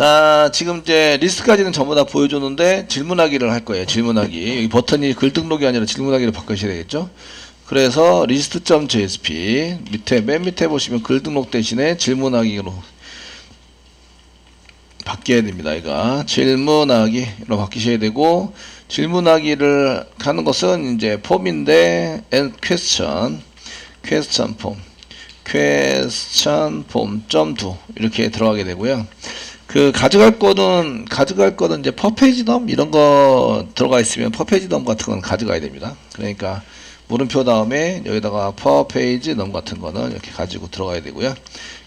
자, 지금 이제 리스트까지는 전부 다 보여줬는데 질문하기를 할 거예요. 질문하기. 여기 버튼이 글 등록이 아니라 질문하기로 바꾸셔야 되겠죠. 그래서 list.jsp 밑에 맨 밑에 보시면 글 등록 대신에 질문하기로 바뀌어야 됩니다. 이거 질문하기로 바뀌셔야 되고, 질문하기를 하는 것은 이제 폼인데 and question 폼 .do 이렇게 들어가게 되고요. 그 가져갈 거는 이제 퍼페이지넘 이런 거 들어가 있으면 퍼페이지넘 같은 건 가져가야 됩니다. 그러니까 물음표 다음에 여기다가 퍼페이지넘 같은 거는 이렇게 가지고 들어가야 되고요.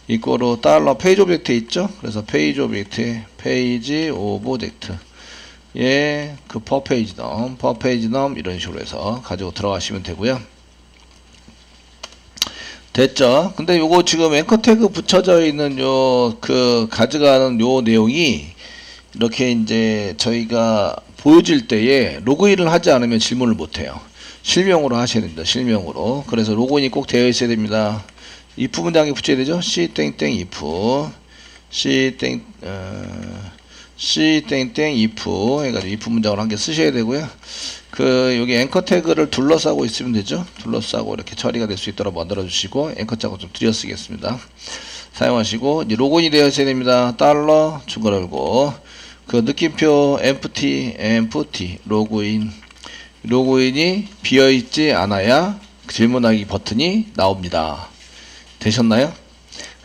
이거로 달러 페이지 오브젝트 있죠? 그래서 페이지 오브젝트 페이지 오브젝트 예, 그 퍼페이지넘 이런 식으로 해서 가지고 들어가시면 되고요. 됐죠? 근데 요거 지금 앵커 태그 붙여져 있는 요 그 가져가는 요 내용이 이렇게 이제 저희가 보여질 때에 로그인을 하지 않으면 질문을 못해요. 실명으로 하셔야 됩니다. 실명으로. 그래서 로그인이 꼭 되어 있어야 됩니다. if 문장에 붙여야 되죠? c 땡땡 if c 땡땡 if 해가지고 if 문장을 한 개 쓰셔야 되고요. 그 여기 앵커 태그를 둘러싸고 있으면 되죠. 둘러싸고 이렇게 처리가 될 수 있도록 만들어 주시고, 앵커 자고 좀 들여쓰겠습니다. 사용하시고 이제 로그인이 되어 있어야 됩니다. 달러 중괄호 열고 그 느낌표 empty 로그인이 비어 있지 않아야 질문하기 버튼이 나옵니다. 되셨나요?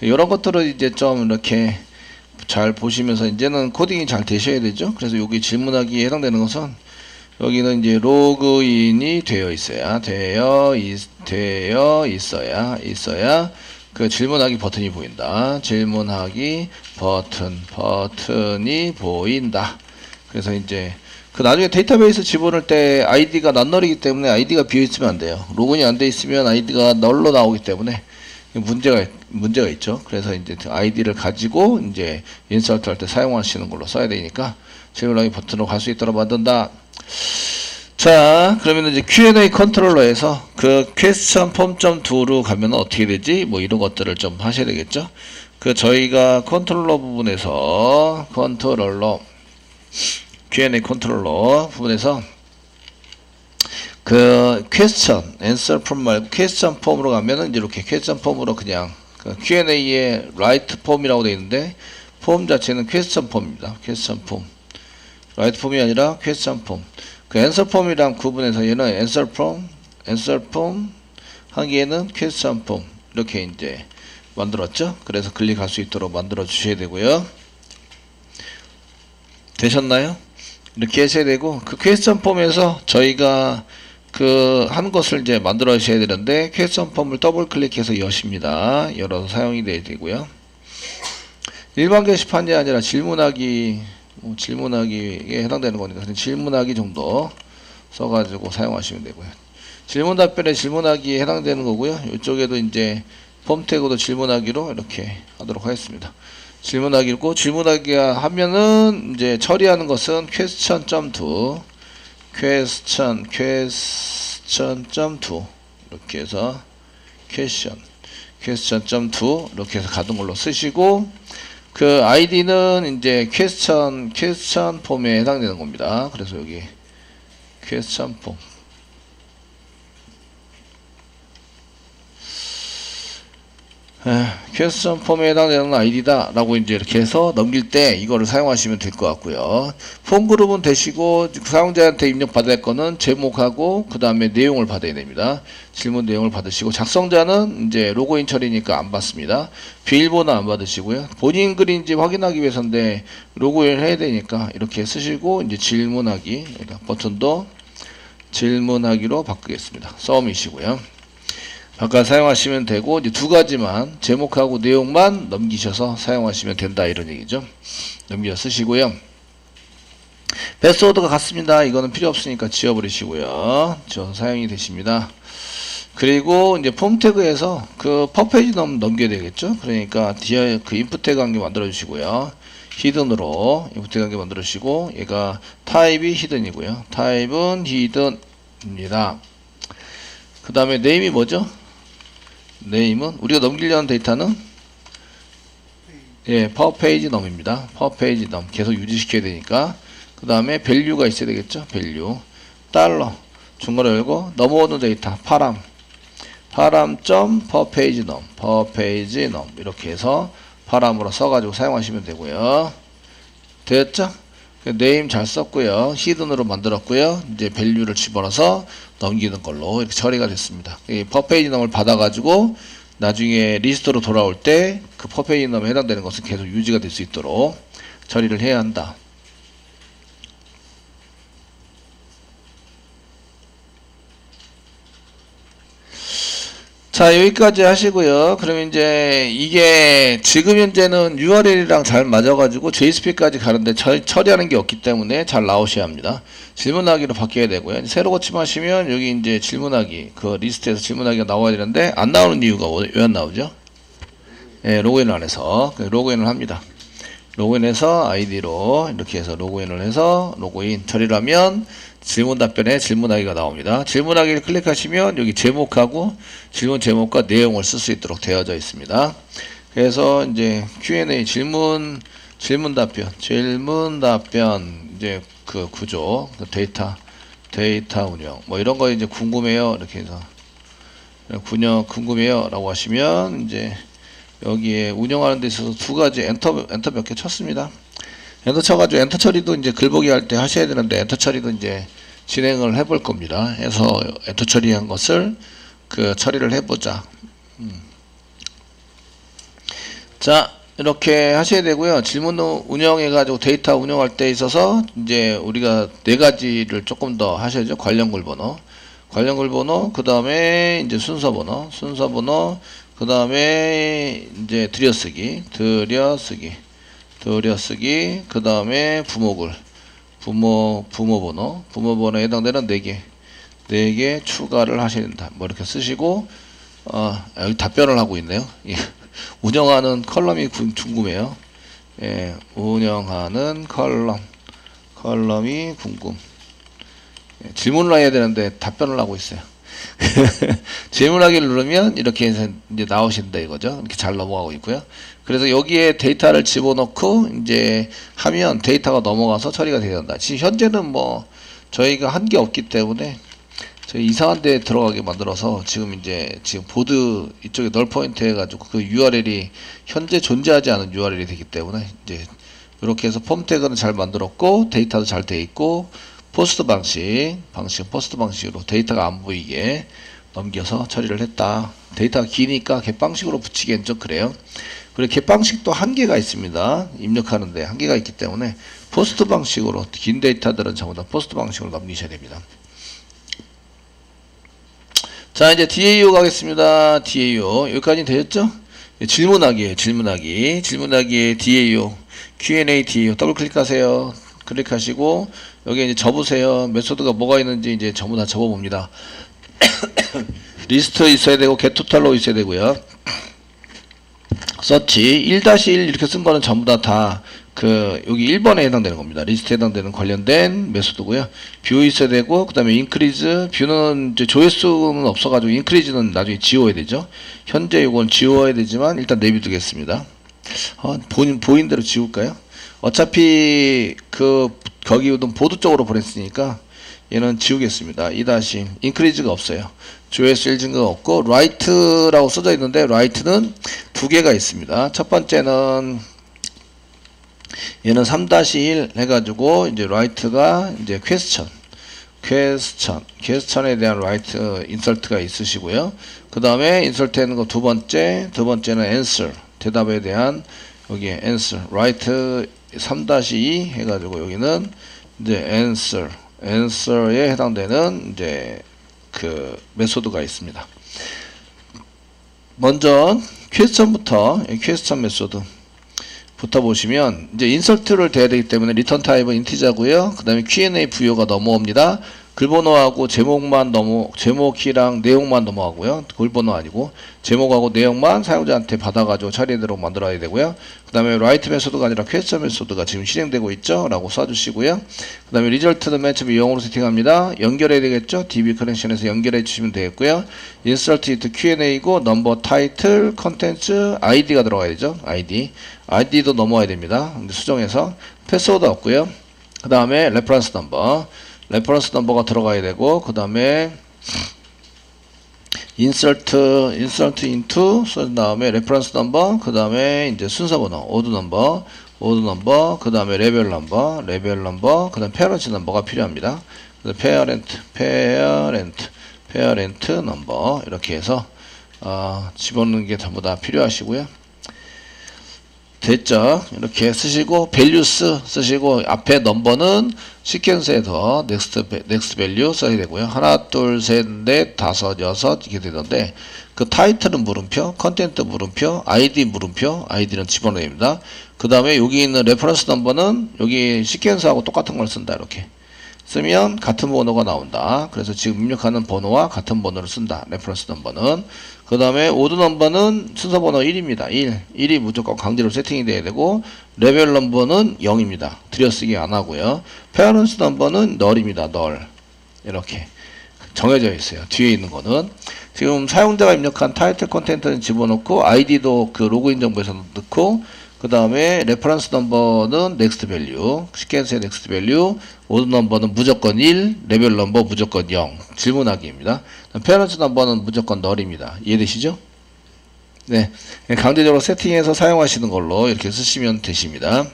이런 것들을 이제 좀 이렇게 잘 보시면서 이제는 코딩이 잘 되셔야 되죠. 그래서 여기 질문하기에 해당되는 것은 여기는 이제 로그인이 되어 있어야 그 질문하기 버튼이 보인다. 질문하기 버튼이 보인다. 그래서 이제 그 나중에 데이터베이스 집어넣을 때 아이디가 넌널이기 때문에 아이디가 비어 있으면 안 돼요. 로그인이 안 돼 있으면 아이디가 널로 나오기 때문에 문제가 있죠. 그래서 이제 아이디를 가지고 이제 인서트 할 때 사용하시는 걸로 써야 되니까 질문하기 버튼으로 갈 수 있도록 만든다. 자, 그러면 이제 Q&A 컨트롤러에서 그 question form.do로 가면 어떻게 되지? 뭐 이런 것들을 좀 하셔야 되겠죠. 그 저희가 컨트롤러 부분에서 Q&A 컨트롤러 부분에서 그 question answer form 말고 question form으로 가면은 이제 이렇게 question form으로 그냥 그 Q&A에 write form이라고 되어 있는데 폼 자체는 question form입니다. question form. write form이 아니라 question form. 그 answer form이랑 구분해서 얘는 answer form 하기에는 question form 이렇게 이제 만들었죠. 그래서 클릭할 수 있도록 만들어 주셔야 되고요. 되셨나요? 이렇게 하셔야 되고, 그 question form에서 저희가 그 한 것을 이제 만들어 주셔야 되는데 question form을 더블 클릭해서 여십니다. 열어서 사용이 돼야 되고요. 일반 게시판이 아니라 질문하기에 해당되는 거니까 그냥 질문하기 정도 써가지고 사용하시면 되고요. 질문 답변에 질문하기에 해당되는 거고요. 이쪽에도 이제 폼 태그도 질문하기로 이렇게 하도록 하겠습니다. 질문하기고, 질문하기가 하면은 이제 처리하는 것은 question.do 이렇게 해서 question.do 이렇게 해서 가동 걸로 쓰시고, 그 아이디는 이제 question 폼에 해당되는 겁니다. 그래서 여기 question 폼 question 폼에 해당되는 아이디다 라고 이제 이렇게 해서 넘길 때 이거를 사용하시면 될 것 같고요. 폼 그룹은 되시고, 사용자한테 입력 받아야 할 거는 제목하고 그 다음에 내용을 받아야 됩니다. 질문 내용을 받으시고, 작성자는 이제 로그인 처리니까 안 받습니다. 비밀번호 안 받으시고요. 본인 글인지 확인하기 위해서인데 로그인 해야 되니까 이렇게 쓰시고, 이제 질문하기 버튼도 질문하기로 바꾸겠습니다. 썸이시고요. 아까 사용하시면 되고, 이제 두 가지만 제목하고 내용만 넘기셔서 사용하시면 된다 이런 얘기죠. 넘겨 쓰시고요. 패스워드가 같습니다. 이거는 필요 없으니까 지워버리시고요. 지워서 사용이 되십니다. 그리고 이제 폼 태그에서 그 퍼페이지 넘겨야 되겠죠. 그러니까 뒤에 그 인풋 태그 한 개 만들어 주시고요. 히든으로 인풋 태그 한 개 만들어 주시고, 얘가 타입이 히든이고요. 타입은 히든입니다. 그 다음에 네임이 뭐죠? 네임은 우리가 넘기려는 데이터는 예, 퍼페이지 넘입니다. 퍼페이지 넘 계속 유지시켜야 되니까. 그 다음에 밸류가 있어야 되겠죠. 밸류 달러 중괄호 열고 넘어오는 데이터 파람 점 퍼페이지 넘 이렇게 해서 파람으로 써가지고 사용하시면 되고요. 됐죠? 네임 잘 썼고요. 히든으로 만들었고요. 이제 밸류를 집어넣어서 넘기는 걸로 이렇게 처리가 됐습니다. 이 퍼페이지 넘을 받아가지고 나중에 리스트로 돌아올 때 그 퍼페이지 넘에 해당되는 것은 계속 유지가 될 수 있도록 처리를 해야 한다. 자, 여기까지 하시고요. 그럼 이제 이게 지금 현재는 URL이랑 잘 맞아가지고 JSP까지 가는데 처리하는 게 없기 때문에 잘 나오셔야 합니다. 질문하기로 바뀌어야 되고요. 새로 고침하시면 여기 이제 질문하기, 그 리스트에서 질문하기가 나와야 되는데 안 나오는 이유가 왜 안 나오죠? 예, 로그인을 안 해서 로그인을 합니다. 로그인해서 아이디로 이렇게 해서 로그인을 해서 로그인 처리를 하면 질문 답변에 질문하기가 나옵니다. 질문하기를 클릭하시면 여기 제목하고 질문 제목과 내용을 쓸 수 있도록 되어져 있습니다. 그래서 이제 Q&A 질문 답변 이제 그 구조 그 데이터 운영 뭐 이런 거 이제 궁금해요 이렇게 해서 궁금해요 라고 하시면 이제 여기에 운영하는 데 있어서 두 가지 엔터 몇 개 쳤습니다. 엔터 쳐가지고 엔터 처리도 이제 글보기 할 때 하셔야 되는데 엔터 처리도 이제 진행을 해볼 겁니다. 해서 엔터 처리한 것을 그 처리를 해보자. 자, 이렇게 하셔야 되고요. 질문 운영해가지고 데이터 운영할 때 있어서 이제 우리가 네 가지를 조금 더 하셔야죠. 관련 글번호, 그 다음에 이제 순서 번호, 그 다음에 이제 들여쓰기, 그 다음에 부모글, 부모번호에 해당되는 4개 추가를 하셔야 된다. 뭐 이렇게 쓰시고, 여기 답변을 하고 있네요. 예. 운영하는 컬럼이 궁금해요. 예, 운영하는 컬럼이 궁금. 예, 질문을 해야 되는데 답변을 하고 있어요. 질문하기를 누르면 이렇게 해서 이제 나오신다 이거죠. 이렇게 잘 넘어가고 있고요. 그래서 여기에 데이터를 집어넣고 이제 하면 데이터가 넘어가서 처리가 되어야 한다. 지금 현재는 뭐 저희가 한 게 없기 때문에 저희 이상한 데 들어가게 만들어서 지금 보드 이쪽에 널 포인트 해가지고 그 URL이 현재 존재하지 않은 URL이 되기 때문에 이제 이렇게 해서 폼 태그는 잘 만들었고 데이터도 잘 돼 있고 포스트 방식으로 데이터가 안 보이게 넘겨서 처리를 했다. 데이터가 기니까 갯방식으로 붙이기엔 좀 그래요. 그리고 갯방식도 한계가 있습니다. 입력하는데 한계가 있기 때문에 포스트 방식으로 긴 데이터들은 전부 다 포스트 방식으로 넘기셔야 됩니다. 자, 이제 DAO 가겠습니다. DAO 여기까지 되셨죠? 질문하기에 DAO Q&A DAO 더블 클릭하세요. 클릭하시고 여기 이제 접으세요. 메소드가 뭐가 있는지 이제 전부 다 접어봅니다. 리스트 있어야 되고 getTotal로 있어야 되고요. 서치 1-1 이렇게 쓴 거는 전부 다 그 여기 1번에 해당되는 겁니다. 리스트에 해당되는 관련된 메소드고요. 뷰 있어야 되고 그 다음에 increase 뷰는 이제 조회수는 없어가지고 increase는 나중에 지워야 되죠. 현재 이건 지워야 되지만 일단 내비두겠습니다. 보인 대로 지울까요? 어차피 거기 보드 쪽으로 보냈으니까 얘는 지우겠습니다. 2- increase가 없어요. 조회수 1 증가가 없고 write라고 써져 있는데 write는 두 개가 있습니다. 첫 번째는 얘는 3-1 해가지고 이제 write가 이제 question에 대한 write insert가 있으시고요. 그 다음에 insert 하는 거 두 번째는 answer 대답에 대한 여기에 answer write 3-2 해가지고 여기는 이제 answer에 해당되는 이제 그 메소드가 있습니다. 먼저 question부터 question 메소드 부터 보시면 이제 인설트를 돼야 되기 때문에 리턴 타입은 인티저고요. 그 다음에 Q&A 부여가 넘어옵니다. 글번호하고 제목 키랑 내용만 넘어가고요. 글번호 아니고 제목하고 내용만 사용자한테 받아가지고 처리되도록 만들어야 되고요. 그 다음에 write 메소드가 아니라 퀘스천 메소드가 지금 실행되고 있죠 라고 써주시고요. 그 다음에 리절트는 맨 처음에 0으로 세팅합니다. 연결해야 되겠죠. DB 커넥션에서 연결해 주시면 되겠고요. insert it Q&A고 넘버, 타이틀, 컨텐츠, ID가 들어가야 되죠. ID도 넘어야 됩니다. 수정해서 패스워드 없고요. 그 다음에 레퍼런스 넘버가 들어가야 되고, 그 다음에 insert into 그 다음에 reference number, 그 다음에 이제 순서 번호 odd number, 그 다음에 레벨 넘버, 그 다음에 parent 넘버가 필요합니다. parent 넘버 이렇게 해서 집어넣는 게 전부 다 필요하시고요. 됐죠? 이렇게 쓰시고 values 쓰시고 앞에 넘버는 시퀀스에서 next value 써야 되고요. 하나, 둘, 셋, 넷, 다섯, 여섯 이렇게 되던데 그 타이틀은 물음표, 컨텐트 물음표, ID 물음표, ID는 집어넣어야 됩니다. 그 다음에 여기 있는 레퍼런스 넘버는 여기 시퀀스하고 똑같은 걸 쓴다. 이렇게 쓰면 같은 번호가 나온다. 그래서 지금 입력하는 번호와 같은 번호를 쓴다. 레퍼런스 넘버는. 그 다음에 오드 넘버는 순서 번호 1입니다. 1이 무조건 강제로 세팅이 돼야 되고, 레벨 넘버는 0입니다. 들여쓰기 안 하고요. 페어런스 넘버는 널입니다. 널. 이렇게 정해져 있어요. 뒤에 있는 거는. 지금 사용자가 입력한 타이틀 컨텐츠는 집어넣고, 아이디도 그 로그인 정보에서 넣고, 그 다음에 레퍼런스 넘버는 넥스트 밸류, 시퀀스의 넥스트 밸류, 오드 넘버는 무조건 1, 레벨 넘버 무조건 0. 질문하기입니다. 페어런스 넘버는 무조건 널입니다. 이해되시죠? 네. 강제적으로 세팅해서 사용하시는 걸로 이렇게 쓰시면 되십니다.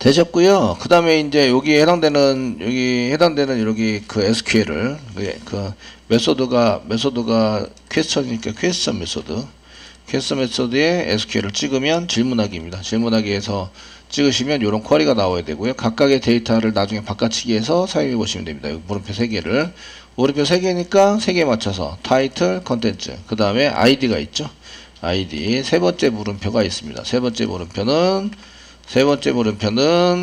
되셨고요. 그 다음에 이제 여기에 해당되는 여기 그 SQL을, 그 메소드가 퀘스천이니까 퀘스천 메소드에 SQL을 찍으면 질문하기입니다. 질문하기에서 찍으시면 이런 쿼리가 나와야 되고요. 각각의 데이터를 나중에 바꿔치기해서 사용해 보시면 됩니다. 여기 물음표 3개를. 물음표 3개니까 3개에 맞춰서 타이틀, 컨텐츠, 그 다음에 ID가 있죠. ID. 세 번째 물음표가 있습니다. 세 번째 물음표는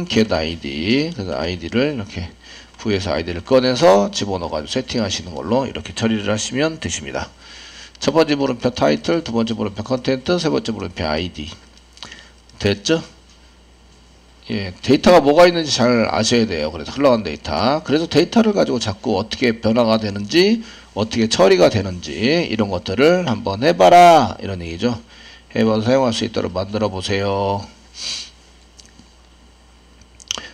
get ID. 그래서 ID를 이렇게 부에서 아이디를 꺼내서 집어넣어가지고 세팅하시는 걸로 이렇게 처리를 하시면 되십니다. 첫 번째 물음표 타이틀, 두 번째 물음표 컨텐트, 세 번째 물음표 아이디. 됐죠? 예, 데이터가 뭐가 있는지 잘 아셔야 돼요. 그래서 흘러간 데이터. 그래서 데이터를 가지고 자꾸 어떻게 변화가 되는지, 어떻게 처리가 되는지, 이런 것들을 한번 해봐라. 이런 얘기죠. 해봐서 사용할 수 있도록 만들어 보세요.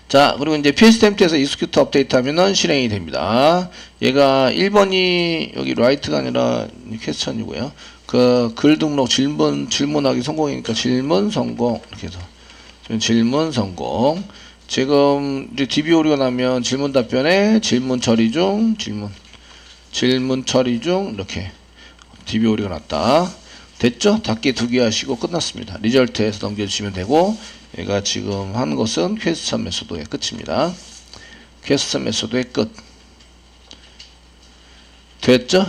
자, 그리고 이제 PS템트에서 execute 업데이트 하면은 실행이 됩니다. 얘가 1번이 여기 write가 아니라 퀘스천이고요. 그 글 등록 질문하기 성공이니까 질문 성공. 이렇게 해서 질문 성공. 지금 이제 DB 오류가 나면 질문 답변에 질문 처리 중, 질문 처리 중, 이렇게 DB 오류가 났다. 됐죠? 닫기 2개 하시고 끝났습니다. 리절트에서 넘겨주시면 되고, 얘가 지금 한 것은 퀘스천 메소드의 끝입니다. 퀘스천 메소드의 끝. 됐죠?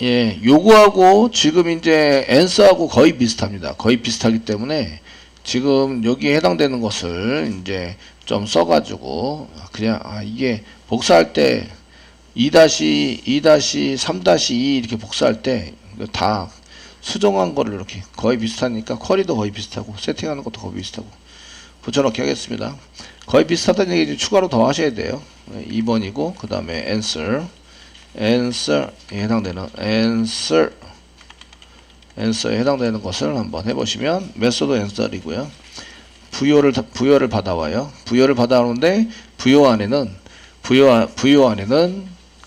예, 요거하고 지금 이제 answer하고 거의 비슷합니다. 거의 비슷하기 때문에 지금 여기에 해당되는 것을 이제 좀 써가지고 그냥 이게 복사할 때 2-3-2 이렇게 복사할 때 다 수정한 거를 이렇게 거의 비슷하니까 쿼리도 거의 비슷하고 세팅하는 것도 거의 비슷하고 붙여넣기 하겠습니다. 거의 비슷하다는 얘기 추가로 더 하셔야 돼요. 2번이고 그 다음에 answer에 해당되는 answer에 해당되는 것을 한번 해보시면 메소드 answer이고요. 부여를 받아와요. 부여를 받아오는데 부여 안에는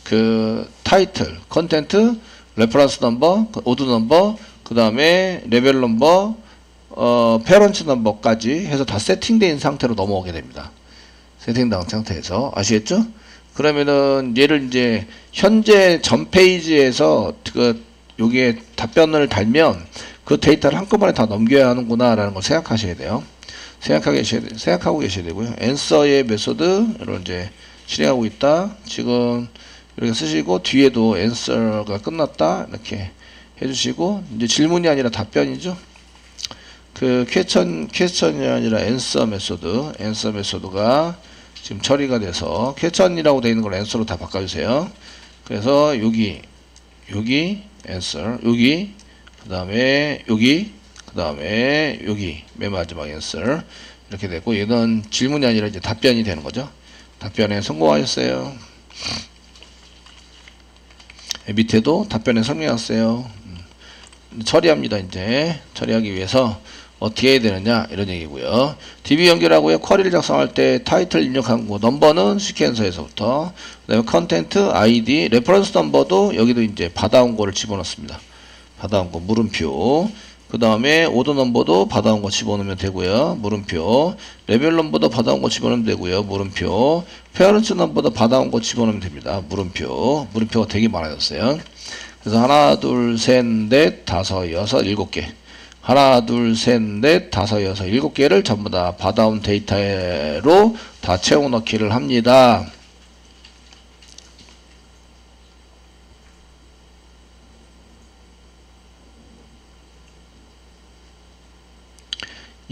그 타이틀, 컨텐트, 레퍼런스 넘버, 오드 넘버, 그 다음에 레벨 넘버, 페런츠 넘버까지 해서 다 세팅된 상태로 넘어오게 됩니다. 세팅된 상태에서 아시겠죠? 그러면은 얘를 이제 현재 전 페이지에서 그 여기에 답변을 달면 그 데이터를 한꺼번에 다 넘겨야 하는구나 라는 걸 생각하셔야 돼요. 생각하고 계셔야 되고요. answer의 메소드를 이제 실행하고 있다. 지금 이렇게 쓰시고 뒤에도 answer가 끝났다 이렇게 해주시고 이제 질문이 아니라 답변이죠. 그 퀘스천이 아니라 answer 메소드가 지금 처리가 돼서 퀘스천이라고 되어 있는 걸 answer로 다 바꿔주세요. 그래서 여기 answer, 여기 그 다음에 여기 그 다음에 여기 맨 마지막 answer 이렇게 되고, 얘는 질문이 아니라 이제 답변이 되는 거죠. 답변에 성공하셨어요. 밑에도 답변에 성공하셨어요. 처리합니다. 이제 처리하기 위해서 어떻게 해야 되느냐 이런 얘기고요. DB 연결하고요. 쿼리를 작성할 때 타이틀 입력한 거 넘버는 시퀀서에서부터, 그 다음에 컨텐트, 아이디, 레퍼런스 넘버도 여기도 이제 받아온 거를 집어넣습니다. 받아온 거 물음표. 그 다음에 오더 넘버도 받아온 거 집어넣으면 되고요. 물음표. 레벨 넘버도 받아온 거 집어넣으면 되고요. 물음표. 페어런츠 넘버도 받아온 거 집어넣으면 됩니다. 물음표. 물음표가 되게 많아졌어요. 그래서 하나, 둘, 셋, 넷, 다섯, 여섯, 일곱 개. 하나, 둘, 셋, 넷, 다섯, 여섯, 일곱 개를 전부 다 받아온 데이터로 다 채워 넣기를 합니다.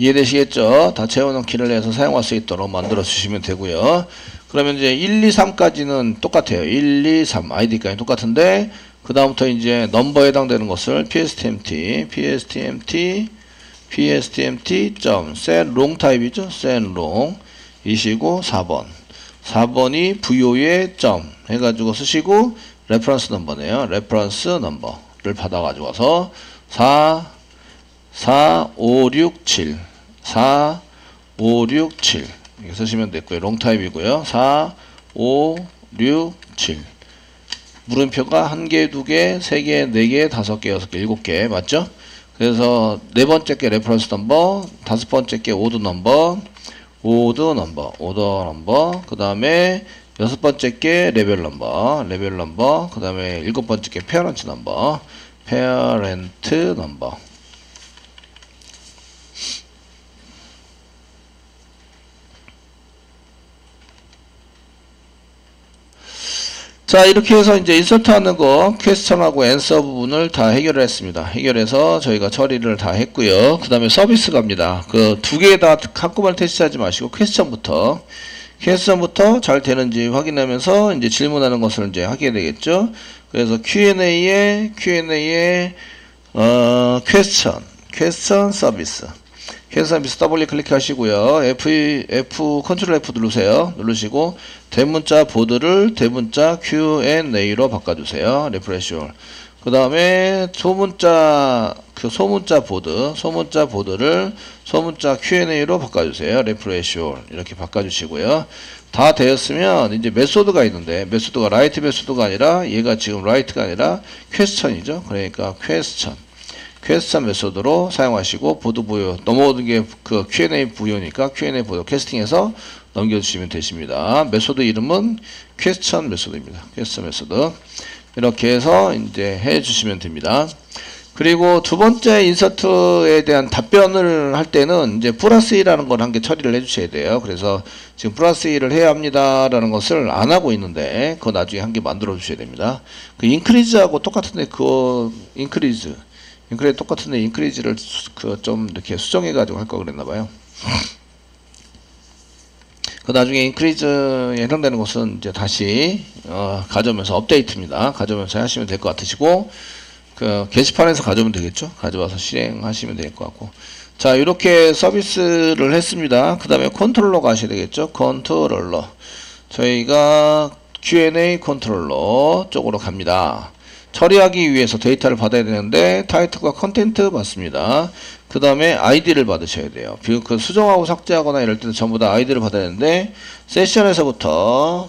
이해되시겠죠? 다 채워넣기를 해서 사용할 수 있도록 만들어 주시면 되고요. 그러면 이제 1, 2, 3까지는 똑같아요. 1, 2, 3 아이디까지 똑같은데, 그 다음부터 이제 넘버에 해당되는 것을 pstmt set long 타입이죠. set long 이시고 4번이 vo에 점 해가지고 쓰시고, 레퍼런스 넘버네요. 레퍼런스 넘버를 받아가지고서 4, 5, 6, 7 이렇게 쓰시면 됐고요. 롱 타입이고요. 4, 5, 6, 7 물음표가 1개, 2개, 3개, 4개, 5개, 6개, 7개 맞죠? 그래서 네 번째 게 레퍼런스 넘버, 다섯 번째 게 오더 넘버, 그 다음에 여섯 번째 게 레벨 넘버, 그 다음에 일곱 번째 게 페어런트 넘버. 자, 이렇게 해서 이제 인서트 하는 거, 퀘스천하고 앤서 부분을 다 해결을 했습니다. 해결해서 저희가 처리를 다 했고요. 그 다음에 서비스 갑니다. 그 두 개 다 한꺼번에 테스트하지 마시고 퀘스천부터 잘 되는지 확인하면서 이제 질문하는 것을 이제 하게 되겠죠. 그래서 Q&A에 퀘스천 서비스. 퀘스천 더블 클릭하시고요. 컨트롤 F 누르시고 대문자 보드를 대문자 Q&A로 바꿔주세요. 리프레시 올. 그 다음에 소문자 보드를 소문자 Q&A로 바꿔주세요. 리프레시 올. 이렇게 바꿔주시고요. 다 되었으면 이제 메소드가 있는데, 메소드가 라이트 메소드가 아니라, 얘가 지금 라이트가 아니라 퀘스천이죠. 그러니까 퀘스천 메소드로 사용하시고, 보드 부여 넘어오는 게 그 Q&A 부여니까 Q&A 보드 캐스팅해서 넘겨주시면 되십니다. 메소드 이름은 퀘스천 메소드입니다. 퀘스천 메소드. 이렇게 해서 이제 해주시면 됩니다. 그리고 두 번째 인서트에 대한 답변을 할 때는 이제 플러스 1이라는 걸 한 개 처리를 해주셔야 돼요. 그래서 지금 플러스 1을 해야 합니다라는 것을 안 하고 있는데, 그거 나중에 한 개 만들어 주셔야 됩니다. 그 인크리즈하고 똑같은데, 그거 인크리즈 똑같은데 인크리즈를 그 좀 이렇게 수정해 가지고 할 거 그랬나 봐요. 그 나중에 인크리즈에 해당되는 것은 이제 다시 가져오면서 업데이트입니다. 가져오면서 하시면 될 것 같으시고, 그 게시판에서 가져오면 되겠죠. 가져와서 실행하시면 될 것 같고. 자, 이렇게 서비스를 했습니다. 그 다음에 컨트롤러 가셔야 되겠죠. 컨트롤러. 저희가 Q&A 컨트롤러 쪽으로 갑니다. 처리하기 위해서 데이터를 받아야 되는데, 타이틀과 컨텐트 받습니다. 그 다음에 아이디를 받으셔야 돼요. 그 수정하고 삭제하거나 이럴 때는 전부 다 아이디를 받아야 되는데, 세션에서부터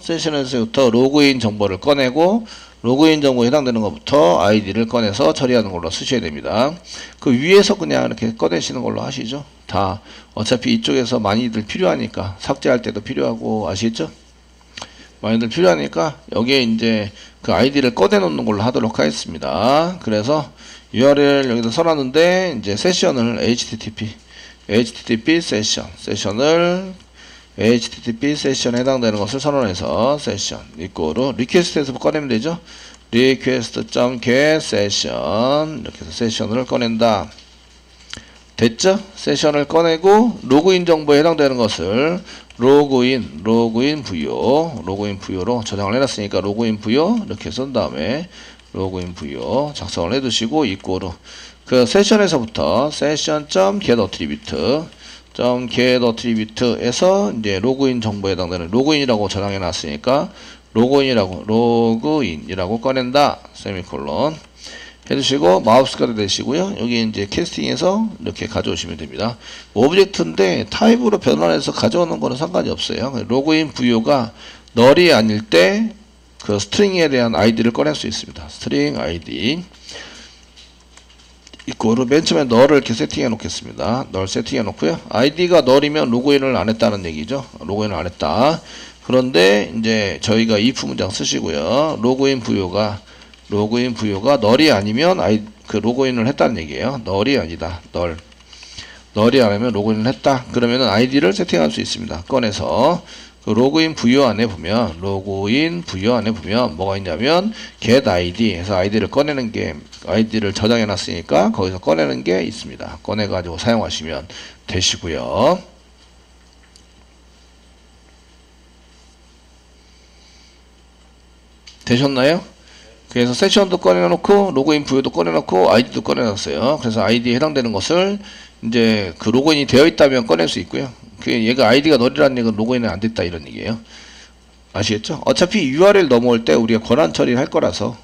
로그인 정보를 꺼내고, 로그인 정보에 해당되는 것부터 아이디를 꺼내서 처리하는 걸로 쓰셔야 됩니다. 그 위에서 그냥 이렇게 꺼내시는 걸로 하시죠. 다 어차피 이쪽에서 많이들 필요하니까, 삭제할 때도 필요하고, 아시겠죠? 많이들 필요하니까 여기에 이제 그 아이디를 꺼내 놓는 걸로 하도록 하겠습니다. 그래서 URL 여기다 써놨는데, 이제 세션을 HTTP 세션을 HTTP 세션에 해당되는 것을 선언해서 세션 이꼬로 리퀘스트에서 꺼내면 되죠. request.get session 이렇게 해서 세션을 꺼낸다. 됐죠? 세션을 꺼내고 로그인 정보에 해당되는 것을 로그인 부여로 저장을 해놨으니까 로그인 부여 이렇게 쓴 다음에 로그인 부여 작성을 해두시고 이꼬르 그 세션에서부터 session.getAttribute에서 이제 로그인 정보에 해당되는 로그인이라고 저장해놨으니까 로그인이라고 꺼낸다 세미콜론 해주시고 마우스가드 되시고요. 여기 이제 캐스팅해서 이렇게 가져오시면 됩니다. 오브젝트인데 타입으로 변환해서 가져오는 거는 상관이 없어요. 로그인 부여가 널이 아닐 때 그 스트링에 대한 아이디를 꺼낼 수 있습니다. 스트링 아이디 이거로 맨 처음에 널을 이렇게 세팅해 놓겠습니다. 널 세팅해 놓고요. 아이디가 널이면 로그인을 안 했다는 얘기죠. 로그인을 안 했다. 그런데 이제 저희가 if 문장 쓰시고요. 로그인 부여가 널이 아니면 그 로그인을 했다는 얘기예요. 널이 아니다. 널이 아니면 로그인을 했다. 그러면은 아이디를 세팅할 수 있습니다. 꺼내서 그 로그인 부여 안에 보면 뭐가 있냐면 get id 해서 아이디를 꺼내는 게 아이디를 저장해 놨으니까 거기서 꺼내는 게 있습니다. 꺼내 가지고 사용하시면 되시고요. 되셨나요? 그래서 세션도 꺼내놓고 로그인 부여도 꺼내놓고 아이디도 꺼내놨어요. 그래서 아이디에 해당되는 것을 이제 그 로그인이 되어 있다면 꺼낼 수 있고요. 그 얘가 아이디가 널이라는 얘기는 로그인이 안 됐다 이런 얘기예요. 아시겠죠? 어차피 URL 넘어올 때 우리가 권한 처리를 할 거라서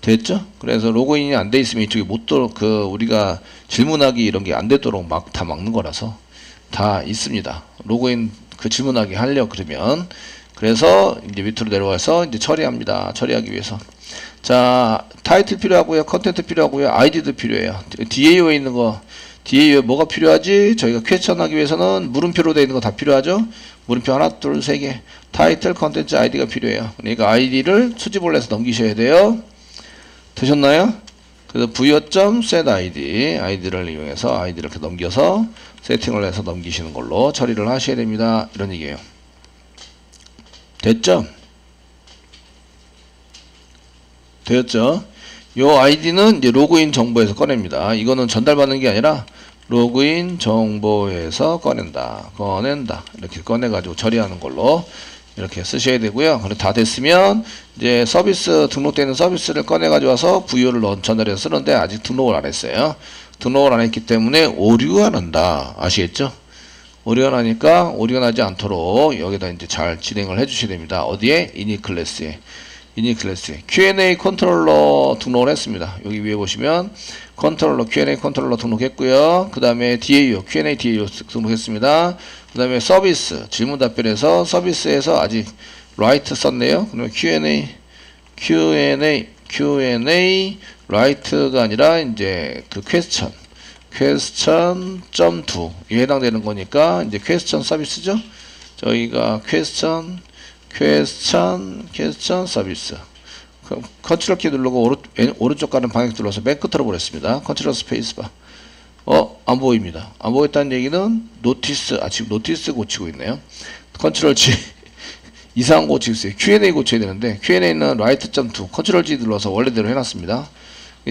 됐죠? 그래서 로그인이 안 돼 있으면 이쪽에 못 들어 우리가 질문하기 이런 게 안 되도록 다 막는 거라서 다 있습니다. 로그인 그 질문하기 하려 그러면 그래서 이제 밑으로 내려와서 이제 처리합니다. 처리하기 위해서. 자, 타이틀 필요하고요. 컨텐트 필요하고요. 아이디도 필요해요. DAO에 있는 거, DAO에 뭐가 필요하지? 저희가 퀘스천 하기 위해서는 물음표로 되어 있는 거 다 필요하죠? 물음표 하나, 둘, 세 개. 타이틀, 컨텐츠, 아이디가 필요해요. 그러니까 아이디를 수집을 해서 넘기셔야 돼요. 되셨나요? 그래서 부여.set id, 아이디를 이용해서 아이디를 이렇게 넘겨서 세팅을 해서 넘기시는 걸로 처리를 하셔야 됩니다. 이런 얘기예요. 됐죠? 되었죠? 요 아이디는 이제 로그인 정보에서 꺼냅니다. 이거는 전달받는 게 아니라 로그인 정보에서 꺼낸다. 이렇게 꺼내가지고 처리하는 걸로 이렇게 쓰셔야 되고요. 그리고 다 됐으면 이제 서비스 등록되는 서비스를 꺼내가지고 와서 부여를 전달해서 쓰는데 아직 등록을 안 했어요. 등록을 안 했기 때문에 오류가 난다. 아시겠죠? 오류가 나니까 오류가 나지 않도록 여기다 이제 잘 진행을 해주셔야 됩니다. 어디에? init 클래스에. Q&A 컨트롤러 등록을 했습니다. 여기 위에 보시면 Q&A 컨트롤러 등록했고요. 그 다음에 Q&A DAO 등록했습니다. 그 다음에 서비스, 질문 답변에서 서비스에서 아직 write 썼네요. 그러면 Q&A write가 아니라 이제 그 question.do 에 해당되는 거니까 이제 question 서비스죠. 저희가 question 서비스 컨트롤 키 누르고 오른쪽 가는 방향 눌러서 맨 끝으로 보냈습니다. 컨트롤 스페이스바. 안 보입니다. 안 보였다는 얘기는 노티스, 지금 노티스 고치고 있네요. 컨트롤 G 이상한 거 고치고 있어요. Q&A 고쳐야 되는데 Q&A는 write.to 컨트롤 G 눌러서 원래대로 해놨습니다.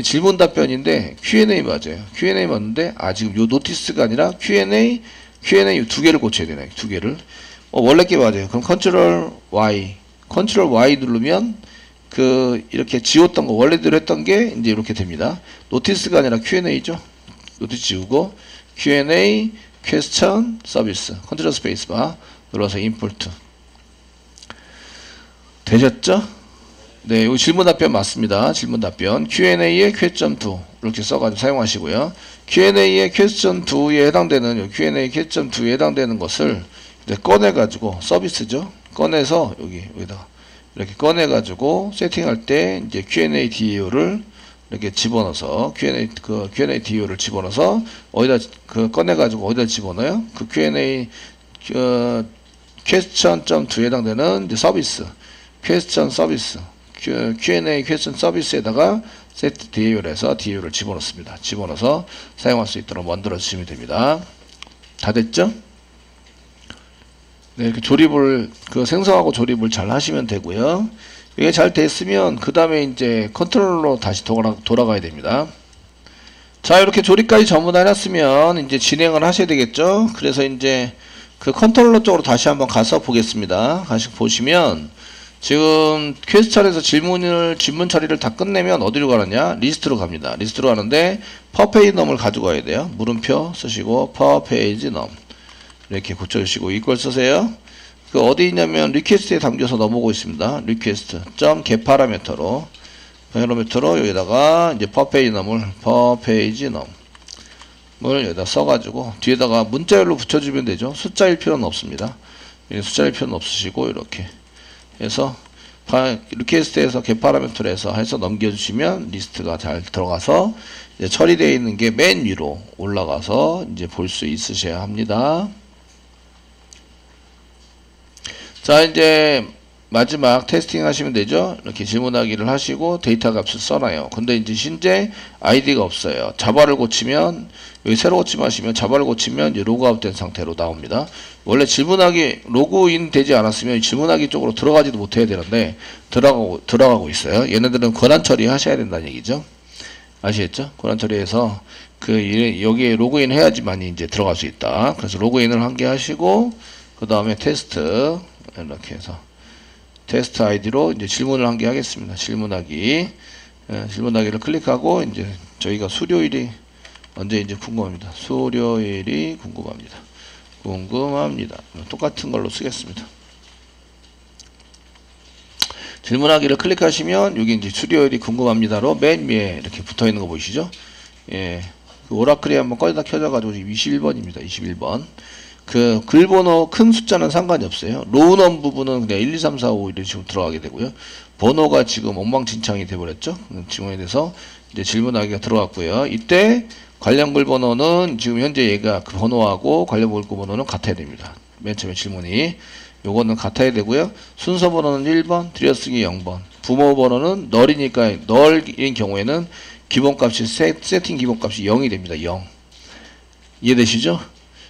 질문 답변인데 Q&A 맞아요. Q&A 맞는데 지금 요 노티스가 아니라 Q&A 두 개를 고쳐야 되나요? 두 개를. 원래 게 맞아요. 그럼 컨트롤 Y 누르면 이렇게 지웠던 거 원래대로 했던 게 이제 이렇게 됩니다. 노티스가 아니라 Q&A죠. 노티스 지우고 Q&A question 서비스 컨트롤 스페이스바 눌러서 인풋 되셨죠? 네, 이 질문 답변 맞습니다. 질문 답변 Q&A의 question2 이렇게 써가지고 사용하시고요. Q&A의 question2에 해당되는 Q&A question2에 해당되는 것을 이제 꺼내가지고 서비스죠. 꺼내서 여기다가 이렇게 꺼내가지고 세팅할 때 이제 Q&A DAO를 이렇게 집어넣어서 Q&A DAO를 집어넣어서 어디다 꺼내가지고 어디다 집어넣어요? 그 Q&A question.2에 해당되는 이제 서비스 question 서비스 Q&A question 서비스에다가 세트 DAO를 해서 DAO를 집어넣습니다. 집어넣어서 사용할 수 있도록 만들어 주시면 됩니다. 다 됐죠? 네, 이렇게 생성하고 조립을 잘 하시면 되고요. 이게 잘 됐으면 그 다음에 이제 컨트롤러 다시 돌아가야 됩니다. 자, 이렇게 조립까지 전부 다 해놨으면 이제 진행을 하셔야 되겠죠. 그래서 이제 그 컨트롤러 쪽으로 다시 한번 가서 보겠습니다. 다시 보시면 지금 퀘스트 차례에서 질문 처리를 다 끝내면 어디로 가느냐? 리스트로 갑니다. 리스트로 가는데 퍼페이지 넘을 가지고 가야 돼요. 물음표 쓰시고 퍼페이지 넘 이렇게 고쳐주시고 이걸 쓰세요. 그 어디 있냐면 리퀘스트에 담겨서 넘어오고 있습니다. 리퀘스트 점 get 파라미터로 여기다가 이제 퍼페이지 넘을 여기다 써가지고 뒤에다가 문자열로 붙여주면 되죠. 숫자일 필요는 없습니다. 숫자일 필요는 없으시고 이렇게 해서 리퀘스트에서 get 파라미터로 해서 넘겨주시면 리스트가 잘 들어가서 이제 처리되어 있는 게 맨 위로 올라가서 이제 볼 수 있으셔야 합니다. 자, 이제 마지막 테스팅 하시면 되죠. 이렇게 질문하기를 하시고 데이터 값을 써놔요. 근데 이제 현재 아이디가 없어요. 자바를 고치면 여기 새로 고침하시면 자바를 고치면 이제 로그아웃 된 상태로 나옵니다. 원래 질문하기 로그인 되지 않았으면 질문하기 쪽으로 들어가지도 못해야 되는데 들어가고 있어요. 얘네들은 권한 처리 하셔야 된다는 얘기죠. 아시겠죠? 권한 처리해서 여기에 로그인 해야지만 이제 들어갈 수 있다. 그래서 로그인을 한 개 하시고 그 다음에 테스트 이렇게 해서 테스트 아이디로 이제 질문을 한 개 하겠습니다. 질문하기를 클릭하고 이제 저희가 수료일이 언제 이제 궁금합니다. 수료일이 궁금합니다. 똑같은 걸로 쓰겠습니다. 질문하기를 클릭하시면 여기 이제 수료일이 궁금합니다로 맨 위에 이렇게 붙어 있는 거 보이시죠? 예. 그 오라클이 한번 꺼내다 켜져가지고 21번입니다. 21번. 그 글번호 큰 숫자는 상관이 없어요. 로우넘 부분은 그냥 1, 2, 3, 4, 5 이런 식으로 들어가게 되고요. 번호가 지금 엉망진창이 돼버렸죠. 질문에 대해서 이제 질문하기가 들어갔고요. 이때 관련 글번호는 지금 현재 얘가 그 번호하고 관련 글번호는 같아야 됩니다. 맨 처음에 질문이 요거는 같아야 되고요. 순서 번호는 1번, 들여쓰기 0번. 부모 번호는 널이니까 널인 경우에는 기본값이 세팅 기본값이 0이 됩니다. 0. 이해되시죠?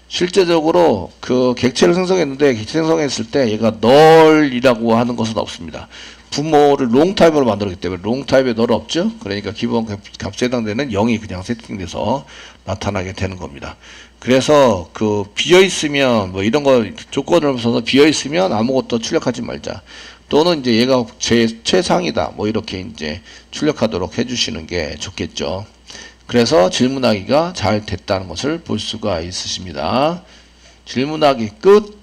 실제적으로 그 객체를 생성했는데 객체 생성했을 때 얘가 널이라고 하는 것은 없습니다. 부모를 롱 타입으로 만들었기 때문에 롱 타입에 널 없죠. 그러니까 기본 값에 해당되는 0이 그냥 세팅돼서 나타나게 되는 겁니다. 그래서 그 비어 있으면 뭐 이런 거 조건을 써서 비어 있으면 아무것도 출력하지 말자. 또는 이제 얘가 최상이다. 뭐 이렇게 이제 출력하도록 해주시는 게 좋겠죠. 그래서 질문하기가 잘 됐다는 것을 볼 수가 있으십니다. 질문하기 끝.